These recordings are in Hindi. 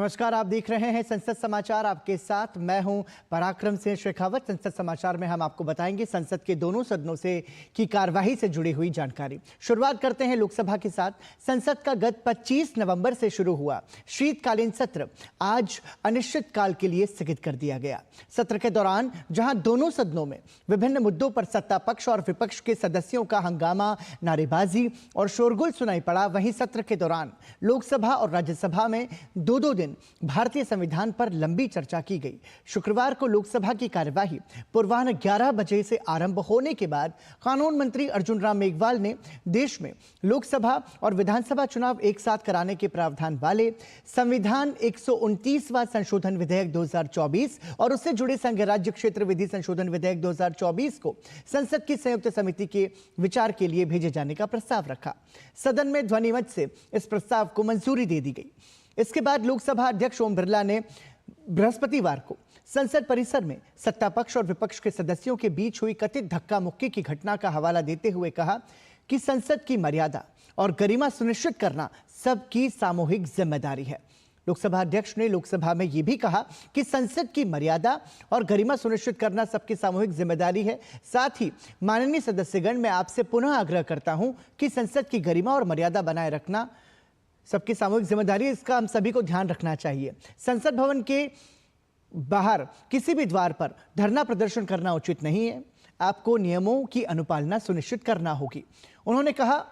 नमस्कार, आप देख रहे हैं संसद समाचार। आपके साथ मैं हूं पराक्रम सिंह शेखावत। संसद समाचार में हम आपको बताएंगे संसद के दोनों सदनों से की कार्यवाही से जुड़ी हुई जानकारी। शुरुआत करते हैं लोकसभा के साथ। संसद का गत 25 नवंबर से शुरू हुआ शीतकालीन सत्र आज अनिश्चितकाल के लिए स्थगित कर दिया गया। सत्र के दौरान जहां दोनों सदनों में विभिन्न मुद्दों पर सत्ता पक्ष और विपक्ष के सदस्यों का हंगामा, नारेबाजी और शोरगुल सुनाई पड़ा, वहीं सत्र के दौरान लोकसभा और राज्यसभा में दो दिन भारतीय संविधान पर लंबी चर्चा की गई। शुक्रवार को लोकसभा की कार्यवाही पूर्वाह्न 11 बजे से आरंभ होने के बाद कानून मंत्री अर्जुन राम मेघवाल ने देश में लोकसभा और विधानसभा चुनाव एक साथ कराने के प्रावधान वाले संविधान 129वां संशोधन विधेयक 2024 और उससे जुड़े संघ राज्य क्षेत्र विधि संशोधन विधेयक 2024 को संसद की संयुक्त समिति के विचार के लिए भेजे जाने का प्रस्ताव रखा। सदन में ध्वनिमत से इस प्रस्ताव को मंजूरी दे दी गई। इसके बाद लोकसभा अध्यक्ष ओम बिरला ने बृहस्पतिवार को संसद परिसर में सत्ता पक्ष और विपक्ष के सदस्यों के बीच हुई कथित धक्का मुक्की की घटना का हवाला देते हुए कहा कि संसद की मर्यादा और गरिमा सुनिश्चित करना सबकी सामूहिक जिम्मेदारी है। लोकसभा अध्यक्ष ने लोकसभा में यह भी कहा कि संसद की मर्यादा और गरिमा सुनिश्चित करना सबकी सामूहिक जिम्मेदारी है। साथ ही माननीय सदस्यगण, मैं आपसे पुनः आग्रह करता हूं कि संसद की गरिमा और मर्यादा बनाए रखना सबकी सामूहिक जिम्मेदारी है, इसका हम सभी को ध्यान रखना चाहिए। संसद भवन के बाहर किसी भी द्वार पर धरना प्रदर्शन करना उचित नहीं है। आपको नियमों की अनुपालना सुनिश्चित करना होगी। उन्होंने कहा,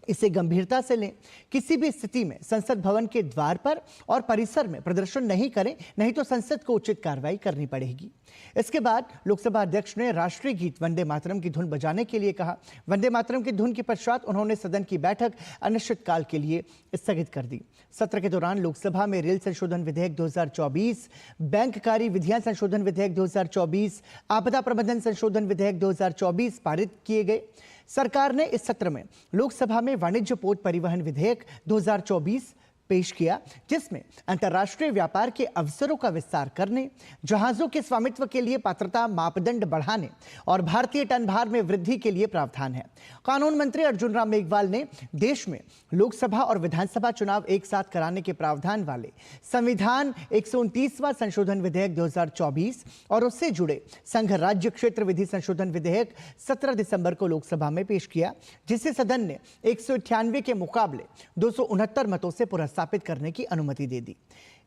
इसे गंभीरता से लें। किसी भी स्थिति में संसद भवन के द्वार पर और परिसर में प्रदर्शन नहीं करें, नहीं तो संसद को उचित कार्रवाई करनी पड़ेगी। इसके बाद लोकसभा अध्यक्ष ने राष्ट्रीय गीत वंदे मातरम की धुन बजाने के लिए कहा। वंदे मातरम की धुन के पश्चात उन्होंने सदन की बैठक अनिश्चितकाल के लिए स्थगित कर दी। सत्र के दौरान लोकसभा में रेल संशोधन विधेयक 2024, बैंककारी विधियां संशोधन विधेयक 2024, आपदा प्रबंधन संशोधन विधेयक 2024 पारित किए गए। सरकार ने इस सत्र में लोकसभा में वाणिज्य पोत परिवहन विधेयक 2024 पेश किया, जिसमें अंतर्राष्ट्रीय व्यापार के अवसरों का विस्तार करने, जहाजों के स्वामित्व के लिए पात्रता मापदंड बढ़ाने और भारतीय टन भार में वृद्धि के लिए प्रावधान है। कानून मंत्री अर्जुन राम मेघवाल ने देश में लोकसभा और विधानसभा चुनाव एक साथ कराने के प्रावधान वाले संविधान 129वां संशोधन विधेयक 2024 और उससे जुड़े संघ राज्य क्षेत्र विधि संशोधन विधेयक 17 दिसंबर को लोकसभा में पेश किया, जिसे सदन ने 198 के मुकाबले 269 मतों से पुनर्स्थापित करने की अनुमति दे दी।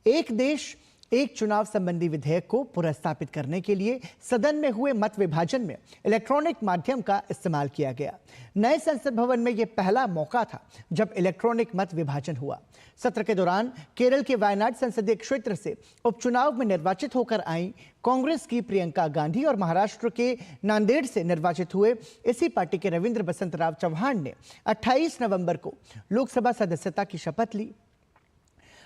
एक देश एक चुनाव संबंधी विधेयक को पुनर्स्थापित करने के लिए सदन में हुए मत विभाजन में इलेक्ट्रॉनिक माध्यम का इस्तेमाल किया गया। नए संसद भवन में यह पहला मौका था जब इलेक्ट्रॉनिक मत विभाजन हुआ। सत्र के दौरान केरल के वायनाड संसदीय क्षेत्र से उपचुनाव में निर्वाचित होकर आई कांग्रेस की प्रियंका गांधी और महाराष्ट्र के नांदेड़ से निर्वाचित हुए इसी पार्टी के रविंद्र बसंतराव चौहान ने 28 नवंबर को लोकसभा सदस्यता की शपथ ली।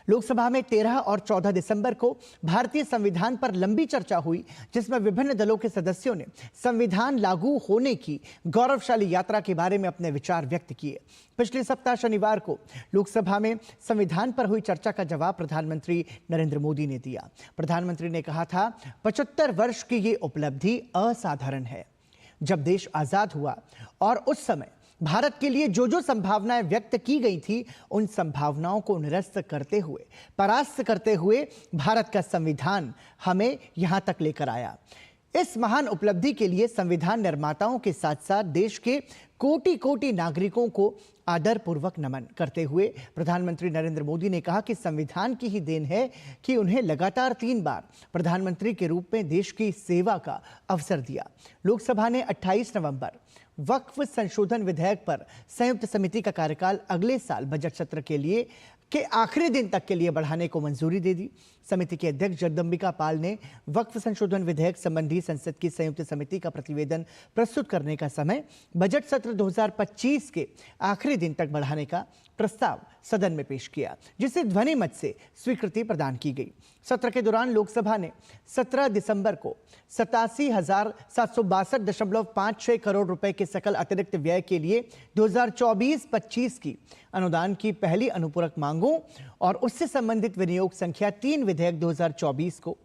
लोकसभा में 13 और 14 दिसंबर को भारतीय संविधान पर लंबी चर्चा हुई, जिसमें विभिन्न दलों के सदस्यों ने संविधान लागू होने की गौरवशाली यात्रा के बारे में अपने विचार व्यक्त किए। पिछले सप्ताह शनिवार को लोकसभा में संविधान पर हुई चर्चा का जवाब प्रधानमंत्री नरेंद्र मोदी ने दिया। प्रधानमंत्री ने कहा था, 75 वर्ष की ये उपलब्धि असाधारण है। जब देश आजाद हुआ और उस समय भारत के लिए जो जो संभावनाएं व्यक्त की गई थी, उन संभावनाओं को निरस्त करते हुए, परास्त करते हुए भारत का संविधान हमें यहां तक लेकर आया। इस महान उपलब्धि के लिए संविधान निर्माताओं के साथ साथ देश के कोटि कोटि नागरिकों को आदरपूर्वक नमन करते हुए प्रधानमंत्री नरेंद्र मोदी ने कहा कि संविधान की ही देन है कि उन्हें लगातार 3 बार प्रधानमंत्री के रूप में देश की सेवा का अवसर दिया। लोकसभा ने 28 नवंबर वक्फ संशोधन विधेयक पर संयुक्त समिति का कार्यकाल अगले साल बजट सत्र के आखिरी दिन तक के लिए बढ़ाने को मंजूरी दे दी। समिति के अध्यक्ष जगदंबिका पाल ने वक्फ संशोधन विधेयक संबंधी संसद की संयुक्त समिति का प्रतिवेदन प्रस्तुत करने का समय बजट सत्र 2025 के आखिरी दिन तक बढ़ाने का प्रस्ताव सदन में पेश किया, जिसे ध्वनि मत से स्वीकृति प्रदान की गई। सत्र के दौरान लोकसभा ने 17 दिसंबर को 87,762.56 करोड़ रुपए के सकल अतिरिक्त व्यय के लिए 2024-25 की अनुदान की पहली अनुपूरक मांगों और उससे संबंधित विनियोग संख्या 3 विधेयक 2024 को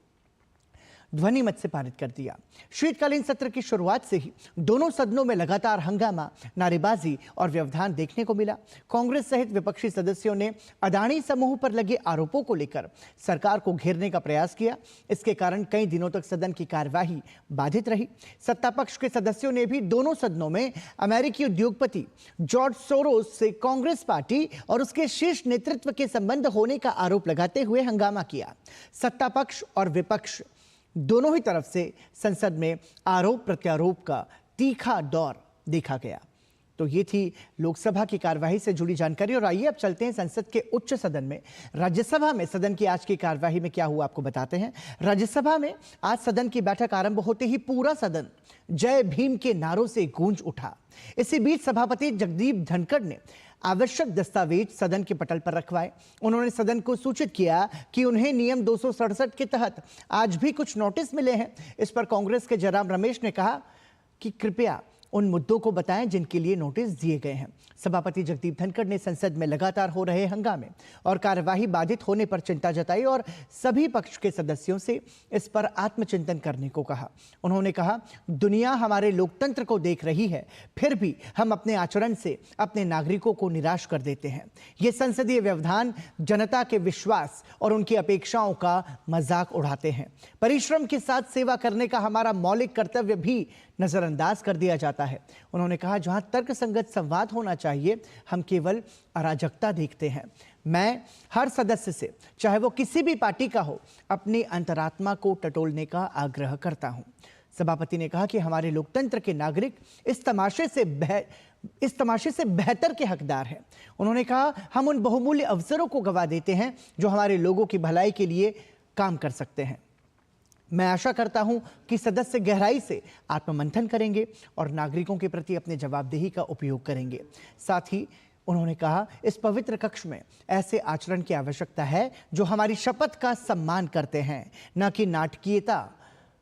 ध्वनि मत से पारित कर दिया। शीतकालीन सत्र की शुरुआत से ही दोनों सदनों में लगातार हंगामा, नारेबाजी और व्यवधान देखने को मिला। कांग्रेस सहित विपक्षी सदस्यों ने अदानी समूह पर लगे आरोपों को लेकर सरकार को घेरने का प्रयास किया। इसके कारण कई दिनों तक सदन की कार्यवाही बाधित रही। सत्ता पक्ष के सदस्यों ने भी दोनों सदनों में अमेरिकी उद्योगपति जॉर्ज सोरोस से कांग्रेस पार्टी और उसके शीर्ष नेतृत्व के संबंध होने का आरोप लगाते हुए हंगामा किया। सत्ता पक्ष और विपक्ष दोनों ही तरफ से संसद में आरोप प्रत्यारोप का तीखा दौर देखा गया। तो ये थी लोकसभा की कार्यवाही से जुड़ी जानकारी। और आइए अब चलते हैं संसद के उच्च सदन में। राज्यसभा में सदन की आज की कार्यवाही में क्या हुआ आपको बताते हैं। राज्यसभा में आज सदन की बैठक आरंभ होते ही पूरा सदन जय भीम के नारों से गूंज उठा। इसी बीच सभापति जगदीप धनखड़ ने आवश्यक दस्तावेज सदन के पटल पर रखवाए। उन्होंने सदन को सूचित किया कि उन्हें नियम 267 के तहत आज भी कुछ नोटिस मिले हैं। इस पर कांग्रेस के जयराम रमेश ने कहा कि कृपया उन मुद्दों को बताएं जिनके लिए नोटिस दिए गए हैं। सभापति जगदीप धनखड़ ने संसद में लगातार हो रहे हंगामे और कार्यवाही बाधित होने पर चिंता जताई और सभी पक्ष के सदस्यों से इस पर आत्मचिंतन करने को कहा। उन्होंने कहा, दुनिया हमारे लोकतंत्र को देख रही है, फिर भी हम अपने आचरण से अपने नागरिकों को निराश कर देते हैं। ये संसदीय व्यवधान जनता के विश्वास और उनकी अपेक्षाओं का मजाक उड़ाते हैं। परिश्रम के साथ सेवा करने का हमारा मौलिक कर्तव्य भी नजरअंदाज कर दिया जाता है। उन्होंने कहा, जहां तर्कसंगत संवाद होना चाहिए, हम केवल अराजकता देखते हैं। मैं हर सदस्य से, चाहे वो किसी भी पार्टी का हो, अपनी अंतरात्मा को टटोलने का आग्रह करता हूं। सभापति ने कहा कि हमारे लोकतंत्र के नागरिक इस तमाशे से बेहतर के हकदार हैं। उन्होंने कहा, हम उन बहुमूल्य अवसरों को गवा देते हैं जो हमारे लोगों की भलाई के लिए काम कर सकते हैं। मैं आशा करता हूं कि सदस्य गहराई से आत्ममंथन करेंगे और नागरिकों के प्रति अपने जवाबदेही का उपयोग करेंगे। साथ ही उन्होंने कहा, इस पवित्र कक्ष में ऐसे आचरण की आवश्यकता है जो हमारी शपथ का सम्मान करते हैं, न कि नाटकीयता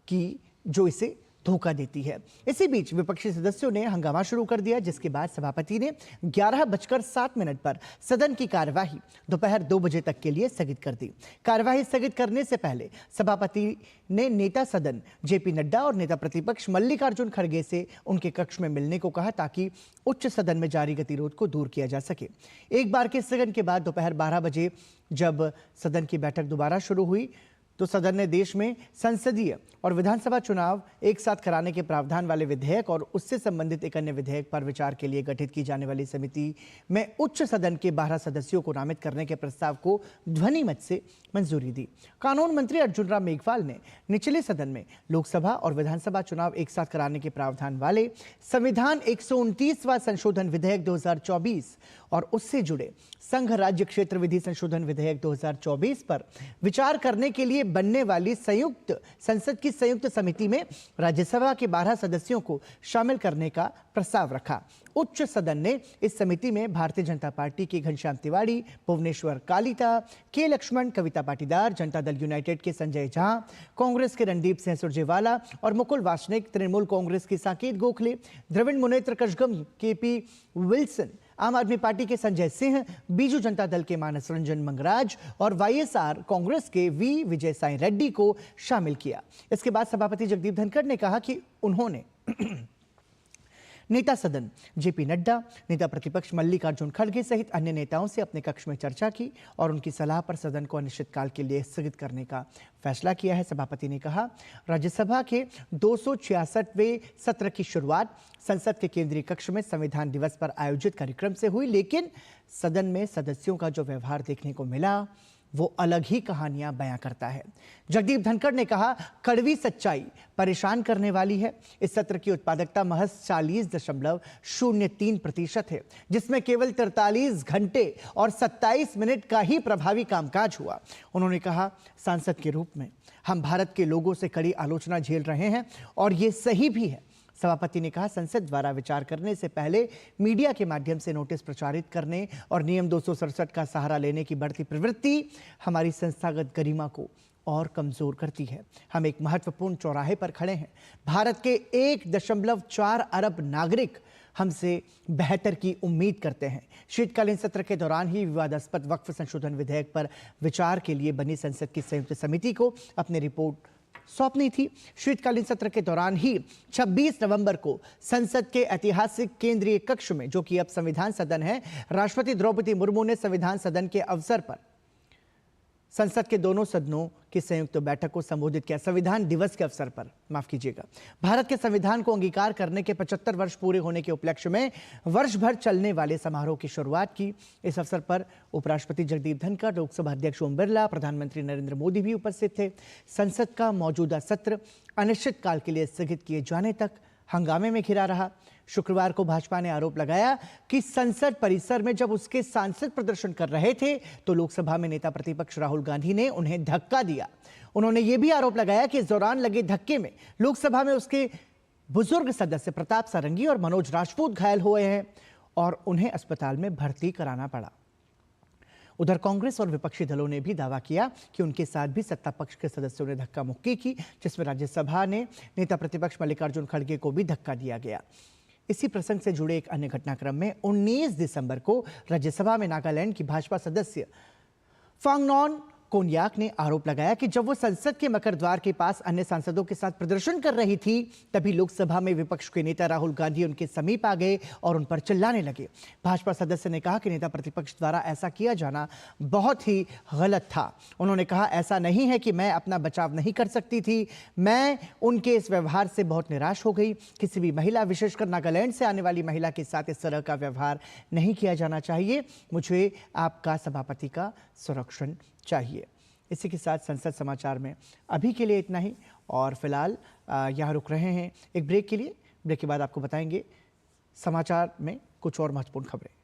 की जो इसे धोखा देती है। इसी बीच विपक्षी सदस्यों ने हंगामा शुरू कर दिया, जिसके बाद सभापति ने 11:07 पर सदन की कार्यवाही दोपहर 2 बजे तक के लिए स्थगित कर दी। कार्यवाही स्थगित करने से पहले सभापति ने नेता सदन जेपी नड्डा और नेता प्रतिपक्ष मल्लिकार्जुन खड़गे से उनके कक्ष में मिलने को कहा, ताकि उच्च सदन में जारी गतिरोध को दूर किया जा सके। एक बार के स्थगन के बाद दोपहर 12 बजे जब सदन की बैठक दोबारा शुरू हुई तो सदन ने देश में संसदीय और विधानसभा चुनाव एक साथ कराने के प्रावधान वाले विधेयक और उससे संबंधित एक अन्य विधेयक पर विचार के लिए गठित की जाने वाली समिति में उच्च सदन के 12 सदस्यों को नामित करने के प्रस्ताव को ध्वनि मत से मंजूरी दी। कानून मंत्री अर्जुन राम मेघवाल ने निचले सदन में लोकसभा और विधानसभा चुनाव एक साथ कराने के प्रावधान वाले संविधान 129वां संशोधन विधेयक 2024 और उससे जुड़े संघ राज्य क्षेत्र विधि संशोधन विधेयक 2024 पर विचार करने के लिए बनने वाली संसद की संयुक्त समिति में राज्यसभा के 12 सदस्यों को शामिल करने का प्रस्ताव रखा। उच्च सदन ने इस समिति में भारतीय जनता पार्टी के घनश्याम तिवारी, भुवनेश्वर कालिता, के लक्ष्मण, कविता पाटीदार, जनता दल यूनाइटेड के संजय झा, कांग्रेस के रणदीप सिंह सुरजेवाला और मुकुल वासनिक, तृणमूल कांग्रेस की साकेत गोखले, द्रविड़ मुनेत्र कशगम, केपी विल्सन, आम आदमी पार्टी के संजय सिंह, बीजू जनता दल के मानस रंजन मंगराज और वाईएसआर कांग्रेस के वी विजय साई रेड्डी को शामिल किया। इसके बाद सभापति जगदीप धनखड़ ने कहा कि उन्होंने नेता सदन जेपी नड्डा, नेता प्रतिपक्ष मल्लिकार्जुन खड़गे सहित अन्य नेताओं से अपने कक्ष में चर्चा की और उनकी सलाह पर सदन को अनिश्चितकाल के लिए स्थगित करने का फैसला किया है। सभापति ने कहा, राज्यसभा के 266वें सत्र की शुरुआत संसद के केंद्रीय कक्ष में संविधान दिवस पर आयोजित कार्यक्रम से हुई, लेकिन सदन में सदस्यों का जो व्यवहार देखने को मिला वो अलग ही कहानियां बयां करता है। जगदीप धनखड़ ने कहा, कड़वी सच्चाई परेशान करने वाली है। इस सत्र की उत्पादकता महज 40.03% है, जिसमें केवल 43 घंटे और 27 मिनट का ही प्रभावी कामकाज हुआ। उन्होंने कहा, सांसद के रूप में हम भारत के लोगों से कड़ी आलोचना झेल रहे हैं और ये सही भी है। सभापति ने कहा, संसद द्वारा विचार करने से पहले मीडिया के माध्यम से नोटिस प्रचारित करने और नियम 267 का सहारा लेने की बढ़ती प्रवृत्ति हमारी संस्थागत गरिमा को और कमजोर करती है। हम एक महत्वपूर्ण चौराहे पर खड़े हैं। भारत के 1.4 अरब नागरिक हमसे बेहतर की उम्मीद करते हैं। शीतकालीन सत्र के दौरान ही विवादास्पद वक्फ संशोधन विधेयक पर विचार के लिए बनी संसद की संयुक्त समिति को अपनी रिपोर्ट सौंपनी थी। शीतकालीन सत्र के दौरान ही 26 नवंबर को संसद के ऐतिहासिक केंद्रीय कक्ष में, जो कि अब संविधान सदन है, राष्ट्रपति द्रौपदी मुर्मू ने संविधान सदन के अवसर पर संसद के दोनों सदनों की संयुक्त बैठक को संबोधित किया। संविधान दिवस के अवसर पर, माफ कीजिएगा, भारत के संविधान को अंगीकार करने के 75 वर्ष पूरे होने के उपलक्ष्य में वर्ष भर चलने वाले समारोह की शुरुआत की। इस अवसर पर उपराष्ट्रपति जगदीप धनखड़, लोकसभा अध्यक्ष ओम बिरला, प्रधानमंत्री नरेंद्र मोदी भी उपस्थित थे। संसद का मौजूदा सत्र अनिश्चित काल के लिए स्थगित किए जाने तक हंगामे में घिरा रहा। शुक्रवार को भाजपा ने आरोप लगाया कि संसद परिसर में जब उसके सांसद प्रदर्शन कर रहे थे तो लोकसभा में नेता प्रतिपक्ष राहुल गांधी ने उन्हें धक्का दिया। उन्होंने यह भी आरोप लगाया कि इस दौरान लगे धक्के में लोकसभा में उसके बुजुर्ग सदस्य प्रताप सारंगी और मनोज राजपूत घायल हुए हैं और उन्हें अस्पताल में भर्ती कराना पड़ा। उधर कांग्रेस और विपक्षी दलों ने भी दावा किया कि उनके साथ भी सत्ता पक्ष के सदस्यों ने धक्का मुक्की की, जिसमें राज्यसभा ने नेता प्रतिपक्ष मल्लिकार्जुन खड़गे को भी धक्का दिया गया। इसी प्रसंग से जुड़े एक अन्य घटनाक्रम में 19 दिसंबर को राज्यसभा में नागालैंड की भाजपा सदस्य फांगनॉन कोन्याक ने आरोप लगाया कि जब वो संसद के मकर द्वार के पास अन्य सांसदों के साथ प्रदर्शन कर रही थी, तभी लोकसभा में विपक्ष के नेता राहुल गांधी उनके समीप आ गए और उन पर चिल्लाने लगे। भाजपा सदस्य ने कहा कि नेता प्रतिपक्ष द्वारा ऐसा किया जाना बहुत ही गलत था। उन्होंने कहा, ऐसा नहीं है कि मैं अपना बचाव नहीं कर सकती थी, मैं उनके इस व्यवहार से बहुत निराश हो गई। किसी भी महिला, विशेषकर नागालैंड से आने वाली महिला के साथ इस तरह का व्यवहार नहीं किया जाना चाहिए। मुझे आपका सभापति का संरक्षण चाहिए। इसी के साथ संसद समाचार में अभी के लिए इतना ही और फिलहाल यहाँ रुक रहे हैं एक ब्रेक के लिए। ब्रेक के बाद आपको बताएंगे समाचार में कुछ और महत्वपूर्ण खबरें।